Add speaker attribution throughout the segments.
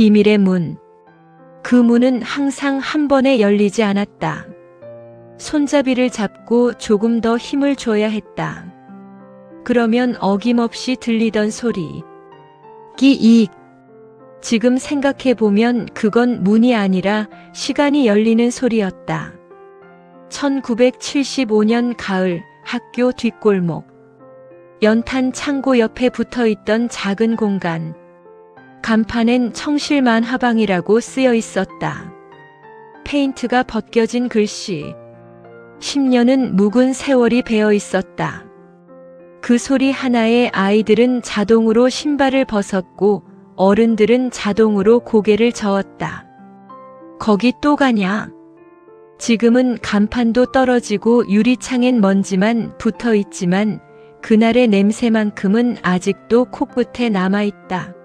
Speaker 1: 비밀의 문. 그 문은 항상 한 번에 열리지 않았다. 손잡이를 잡고 조금 더 힘을 줘야 했다. 그러면 어김없이 들리던 소리. 끼익. 지금 생각해보면 그건 문이 아니라 시간이 열리는 소리였다. 1975년 가을, 학교 뒷골목. 연탄 창고 옆에 붙어있던 작은 공간. 간판엔 청실만화방이라고 쓰여 있었다. 페인트가 벗겨진 글씨. 10년은 묵은 세월이 배어 있었다. 그 소리 하나에 아이들은 자동으로 신발을 벗었고 어른들은 자동으로 고개를 저었다. 거기 또 가냐? 지금은 간판도 떨어지고 유리창엔 먼지만 붙어 있지만 그날의 냄새만큼은 아직도 코끝에 남아있다.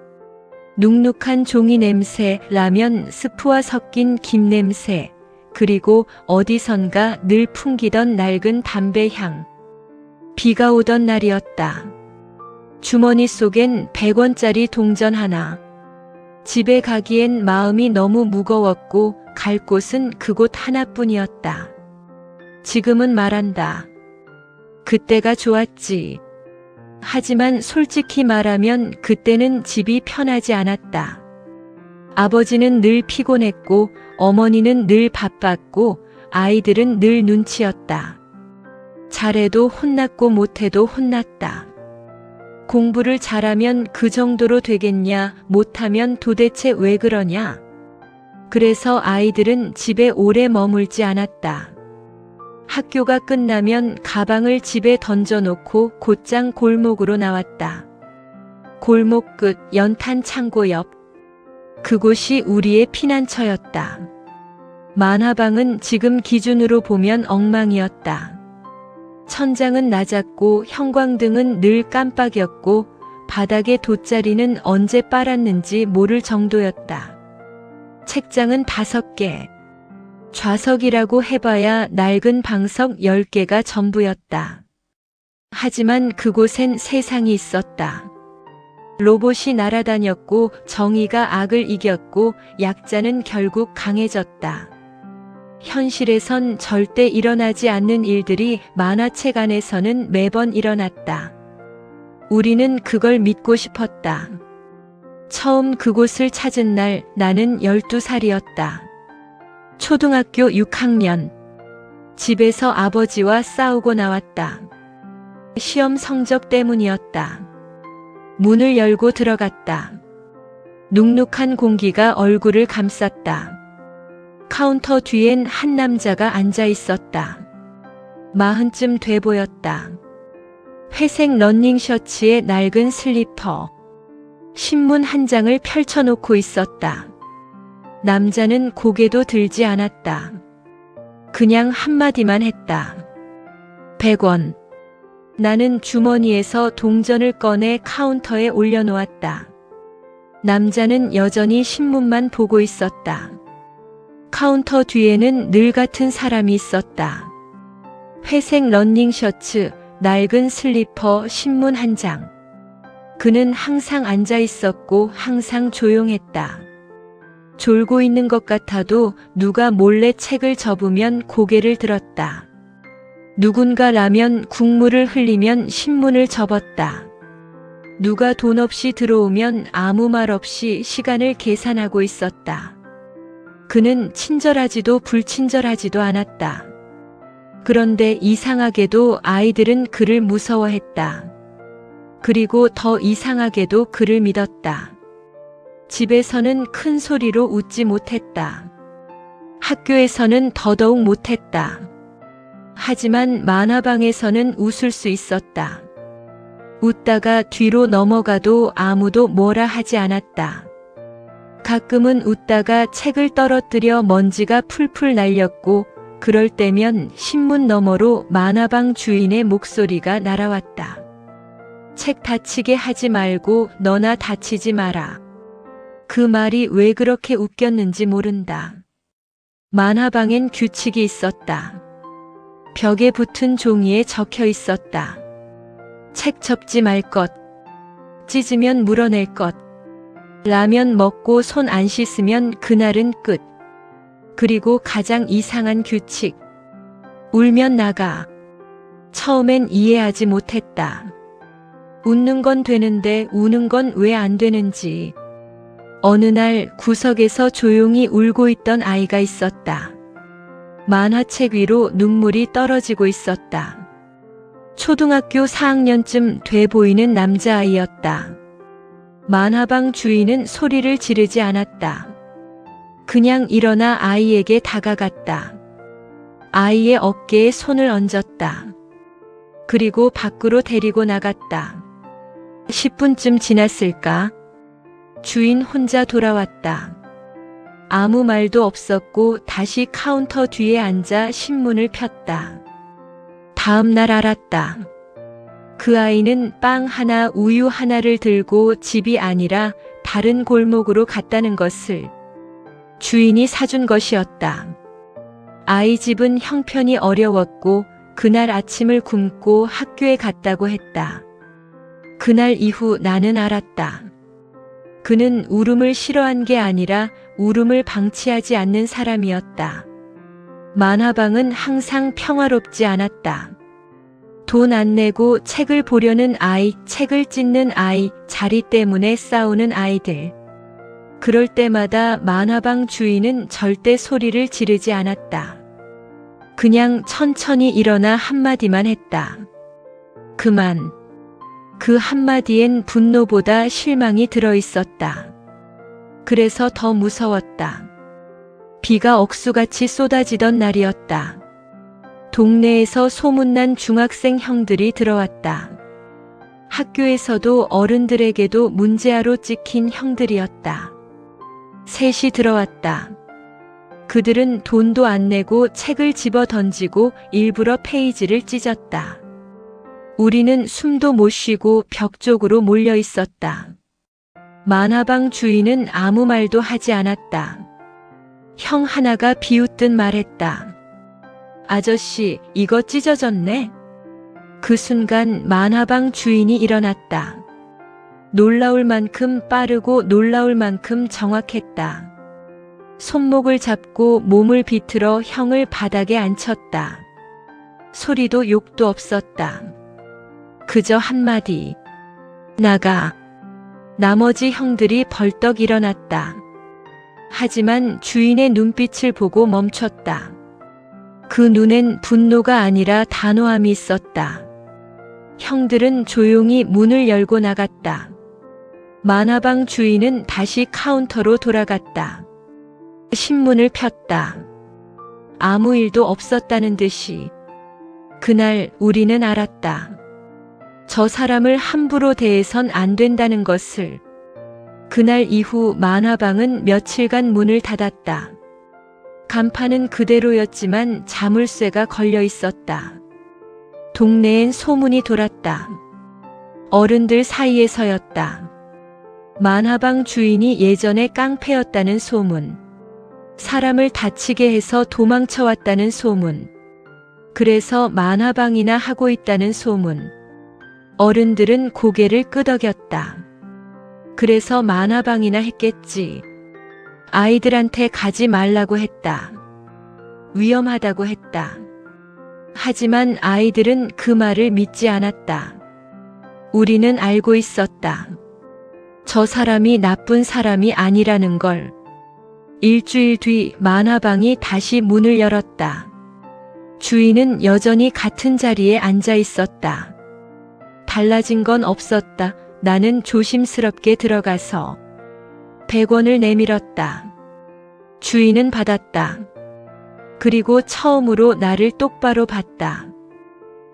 Speaker 1: 눅눅한 종이 냄새, 라면 스프와 섞인 김 냄새, 그리고 어디선가 늘 풍기던 낡은 담배 향. 비가 오던 날이었다. 주머니 속엔 100원짜리 동전 하나. 집에 가기엔 마음이 너무 무거웠고 갈 곳은 그곳 하나뿐이었다. 지금은 말한다. 그때가 좋았지. 하지만 솔직히 말하면 그때는 집이 편하지 않았다. 아버지는 늘 피곤했고 어머니는 늘 바빴고 아이들은 늘 눈치였다. 잘해도 혼났고 못해도 혼났다. 공부를 잘하면 그 정도로 되겠냐, 못하면 도대체 왜 그러냐. 그래서 아이들은 집에 오래 머물지 않았다. 학교가 끝나면 가방을 집에 던져놓고 곧장 골목으로 나왔다. 골목 끝 연탄 창고 옆. 그곳이 우리의 피난처였다. 만화방은 지금 기준으로 보면 엉망이었다. 천장은 낮았고 형광등은 늘 깜빡였고 바닥에 돗자리는 언제 빨았는지 모를 정도였다. 책장은 5개. 좌석이라고 해봐야 낡은 방석 10개가 전부였다. 하지만 그곳엔 세상이 있었다. 로봇이 날아다녔고 정의가 악을 이겼고 약자는 결국 강해졌다. 현실에선 절대 일어나지 않는 일들이 만화책 안에서는 매번 일어났다. 우리는 그걸 믿고 싶었다. 처음 그곳을 찾은 날 나는 12살이었다. 초등학교 6학년. 집에서 아버지와 싸우고 나왔다. 시험 성적 때문이었다. 문을 열고 들어갔다. 눅눅한 공기가 얼굴을 감쌌다. 카운터 뒤엔 한 남자가 앉아 있었다. 40쯤 돼 보였다. 회색 러닝 셔츠에 낡은 슬리퍼. 신문 한 장을 펼쳐놓고 있었다. 남자는 고개도 들지 않았다. 그냥 한마디만 했다. 100원. 나는 주머니에서 동전을 꺼내 카운터에 올려놓았다. 남자는 여전히 신문만 보고 있었다. 카운터 뒤에는 늘 같은 사람이 있었다. 회색 러닝 셔츠, 낡은 슬리퍼, 신문 한 장. 그는 항상 앉아 있었고 항상 조용했다. 졸고 있는 것 같아도 누가 몰래 책을 접으면 고개를 들었다. 누군가 라면 국물을 흘리면 신문을 접었다. 누가 돈 없이 들어오면 아무 말 없이 시간을 계산하고 있었다. 그는 친절하지도 불친절하지도 않았다. 그런데 이상하게도 아이들은 그를 무서워했다. 그리고 더 이상하게도 그를 믿었다. 집에서는 큰 소리로 웃지 못했다. 학교에서는 더더욱 못했다. 하지만 만화방에서는 웃을 수 있었다. 웃다가 뒤로 넘어가도 아무도 뭐라 하지 않았다. 가끔은 웃다가 책을 떨어뜨려 먼지가 풀풀 날렸고 그럴 때면 신문 너머로 만화방 주인의 목소리가 날아왔다. 책 다치게 하지 말고 너나 다치지 마라. 그 말이 왜 그렇게 웃겼는지 모른다. 만화방엔 규칙이 있었다. 벽에 붙은 종이에 적혀 있었다. 책 접지 말 것. 찢으면 물어낼 것. 라면 먹고 손 안 씻으면 그날은 끝. 그리고 가장 이상한 규칙. 울면 나가. 처음엔 이해하지 못했다. 웃는 건 되는데 우는 건 왜 안 되는지. 어느 날 구석에서 조용히 울고 있던 아이가 있었다. 만화책 위로 눈물이 떨어지고 있었다. 초등학교 4학년쯤 돼 보이는 남자아이였다. 만화방 주인은 소리를 지르지 않았다. 그냥 일어나 아이에게 다가갔다. 아이의 어깨에 손을 얹었다. 그리고 밖으로 데리고 나갔다. 10분쯤 지났을까? 주인 혼자 돌아왔다. 아무 말도 없었고 다시 카운터 뒤에 앉아 신문을 폈다. 다음 날 알았다. 그 아이는 빵 하나, 우유 하나를 들고 집이 아니라 다른 골목으로 갔다는 것을. 주인이 사준 것이었다. 아이 집은 형편이 어려웠고 그날 아침을 굶고 학교에 갔다고 했다. 그날 이후 나는 알았다. 그는 울음을 싫어한 게 아니라 울음을 방치하지 않는 사람이었다. 만화방은 항상 평화롭지 않았다. 돈 안 내고 책을 보려는 아이, 책을 찢는 아이, 자리 때문에 싸우는 아이들. 그럴 때마다 만화방 주인은 절대 소리를 지르지 않았다. 그냥 천천히 일어나 한마디만 했다. 그만. 그 한마디엔 분노보다 실망이 들어있었다. 그래서 더 무서웠다. 비가 억수같이 쏟아지던 날이었다. 동네에서 소문난 중학생 형들이 들어왔다. 학교에서도 어른들에게도 문제아로 찍힌 형들이었다. 셋이 들어왔다. 그들은 돈도 안 내고 책을 집어 던지고 일부러 페이지를 찢었다. 우리는 숨도 못 쉬고 벽 쪽으로 몰려 있었다. 만화방 주인은 아무 말도 하지 않았다. 형 하나가 비웃듯 말했다. 아저씨, 이거 찢어졌네? 그 순간 만화방 주인이 일어났다. 놀라울 만큼 빠르고 놀라울 만큼 정확했다. 손목을 잡고 몸을 비틀어 형을 바닥에 앉혔다. 소리도 욕도 없었다. 그저 한마디. 나가. 나머지 형들이 벌떡 일어났다. 하지만 주인의 눈빛을 보고 멈췄다. 그 눈엔 분노가 아니라 단호함이 있었다. 형들은 조용히 문을 열고 나갔다. 만화방 주인은 다시 카운터로 돌아갔다. 신문을 폈다. 아무 일도 없었다는 듯이. 그날 우리는 알았다. 저 사람을 함부로 대해선 안 된다는 것을. 그날 이후 만화방은 며칠간 문을 닫았다. 간판은 그대로였지만 자물쇠가 걸려 있었다. 동네엔 소문이 돌았다. 어른들 사이에서였다. 만화방 주인이 예전에 깡패였다는 소문. 사람을 다치게 해서 도망쳐왔다는 소문. 그래서 만화방이나 하고 있다는 소문. 어른들은 고개를 끄덕였다. 그래서 만화방이나 했겠지. 아이들한테 가지 말라고 했다. 위험하다고 했다. 하지만 아이들은 그 말을 믿지 않았다. 우리는 알고 있었다. 저 사람이 나쁜 사람이 아니라는 걸. 일주일 뒤 만화방이 다시 문을 열었다. 주인은 여전히 같은 자리에 앉아 있었다. 달라진 건 없었다. 나는 조심스럽게 들어가서 100원을 내밀었다. 주인은 받았다. 그리고 처음으로 나를 똑바로 봤다.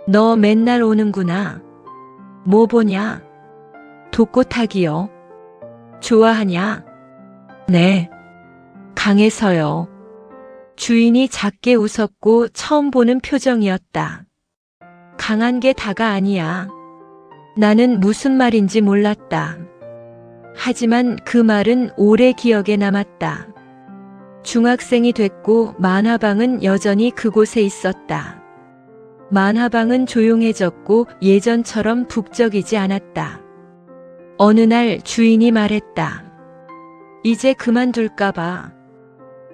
Speaker 1: 너 맨날 오는구나. 뭐 보냐? 독고 타기요. 좋아하냐? 네. 강해서요. 주인이 작게 웃었고 처음 보는 표정이었다. 강한 게 다가 아니야. 나는 무슨 말인지 몰랐다. 하지만 그 말은 오래 기억에 남았다. 중학생이 됐고 만화방은 여전히 그곳에 있었다. 만화방은 조용해졌고 예전처럼 북적이지 않았다. 어느 날 주인이 말했다. 이제 그만둘까봐.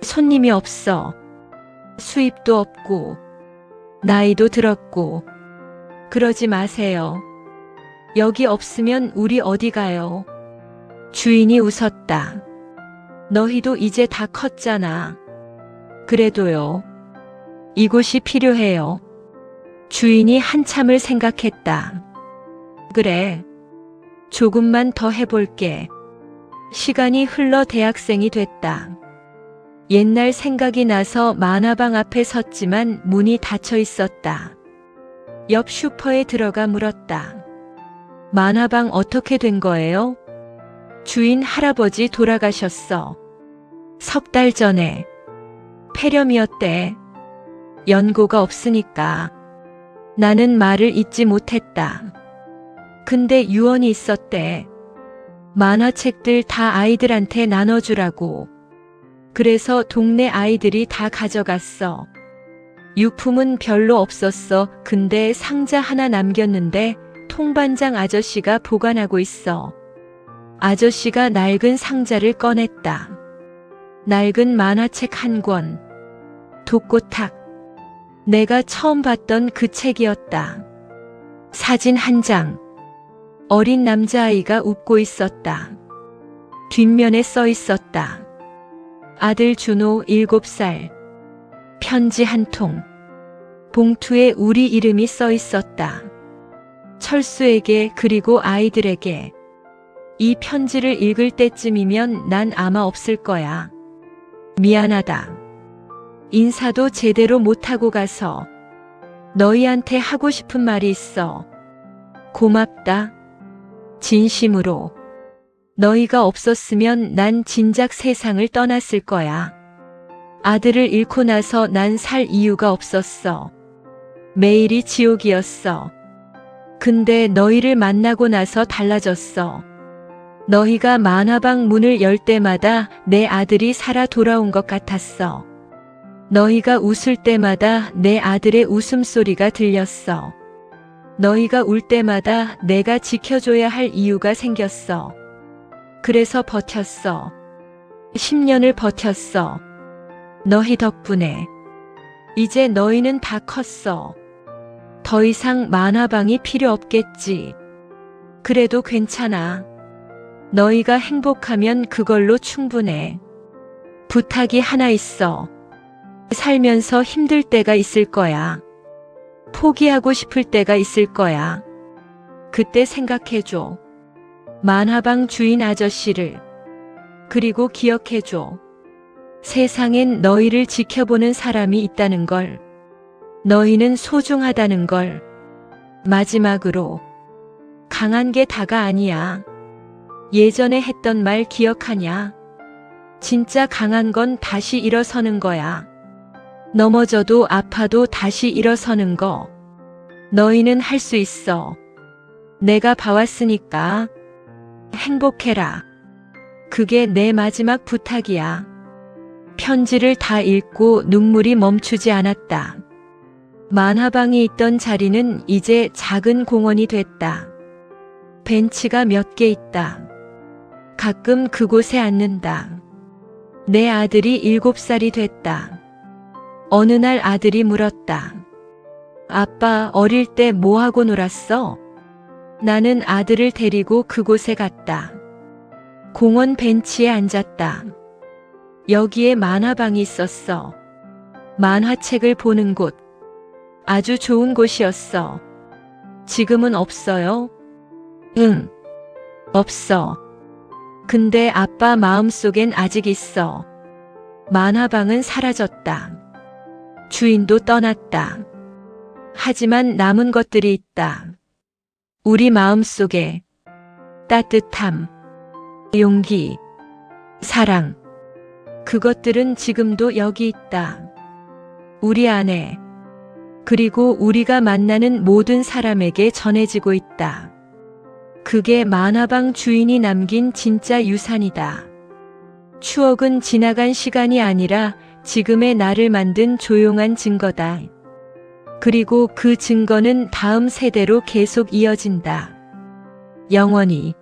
Speaker 1: 손님이 없어. 수입도 없고, 나이도 들었고. 그러지 마세요. 여기 없으면 우리 어디 가요? 주인이 웃었다. 너희도 이제 다 컸잖아. 그래도요. 이곳이 필요해요. 주인이 한참을 생각했다. 그래. 조금만 더 해볼게. 시간이 흘러 대학생이 됐다. 옛날 생각이 나서 만화방 앞에 섰지만 문이 닫혀 있었다. 옆 슈퍼에 들어가 물었다. 만화방 어떻게 된 거예요? 주인 할아버지 돌아가셨어. 3달 전에. 폐렴이었대. 연고가 없으니까. 나는 말을 잇지 못했다. 근데 유언이 있었대. 만화책들 다 아이들한테 나눠주라고. 그래서 동네 아이들이 다 가져갔어. 유품은 별로 없었어. 근데 상자 하나 남겼는데 통반장 아저씨가 보관하고 있어. 아저씨가 낡은 상자를 꺼냈다. 낡은 만화책 1권. 독고탁. 내가 처음 봤던 그 책이었다. 사진 1장. 어린 남자아이가 웃고 있었다. 뒷면에 써 있었다. 아들 준호 7살. 편지 1통. 봉투에 우리 이름이 써 있었다. 철수에게 그리고 아이들에게. 이 편지를 읽을 때쯤이면 난 아마 없을 거야. 미안하다. 인사도 제대로 못하고 가서. 너희한테 하고 싶은 말이 있어. 고맙다. 진심으로. 너희가 없었으면 난 진작 세상을 떠났을 거야. 아들을 잃고 나서 난 살 이유가 없었어. 매일이 지옥이었어. 근데 너희를 만나고 나서 달라졌어. 너희가 만화방 문을 열 때마다 내 아들이 살아 돌아온 것 같았어. 너희가 웃을 때마다 내 아들의 웃음소리가 들렸어. 너희가 울 때마다 내가 지켜줘야 할 이유가 생겼어. 그래서 버텼어. 10년을 버텼어. 너희 덕분에. 이제 너희는 다 컸어. 더 이상 만화방이 필요 없겠지. 그래도 괜찮아. 너희가 행복하면 그걸로 충분해. 부탁이 하나 있어. 살면서 힘들 때가 있을 거야. 포기하고 싶을 때가 있을 거야. 그때 생각해줘. 만화방 주인 아저씨를. 그리고 기억해줘. 세상엔 너희를 지켜보는 사람이 있다는 걸. 너희는 소중하다는 걸. 마지막으로. 강한 게 다가 아니야. 예전에 했던 말 기억하냐? 진짜 강한 건 다시 일어서는 거야. 넘어져도 아파도 다시 일어서는 거. 너희는 할 수 있어. 내가 봐왔으니까. 행복해라. 그게 내 마지막 부탁이야. 편지를 다 읽고 눈물이 멈추지 않았다. 만화방이 있던 자리는 이제 작은 공원이 됐다. 벤치가 몇 개 있다. 가끔 그곳에 앉는다. 내 아들이 7살이 됐다. 어느 날 아들이 물었다. 아빠, 어릴 때 뭐 하고 놀았어? 나는 아들을 데리고 그곳에 갔다. 공원 벤치에 앉았다. 여기에 만화방이 있었어. 만화책을 보는 곳. 아주 좋은 곳이었어. 지금은 없어요? 응. 없어. 근데 아빠 마음속엔 아직 있어. 만화방은 사라졌다. 주인도 떠났다. 하지만 남은 것들이 있다. 우리 마음속에 따뜻함, 용기, 사랑. 그것들은 지금도 여기 있다. 우리 안에. 그리고 우리가 만나는 모든 사람에게 전해지고 있다. 그게 만화방 주인이 남긴 진짜 유산이다. 추억은 지나간 시간이 아니라 지금의 나를 만든 조용한 증거다. 그리고 그 증거는 다음 세대로 계속 이어진다. 영원히.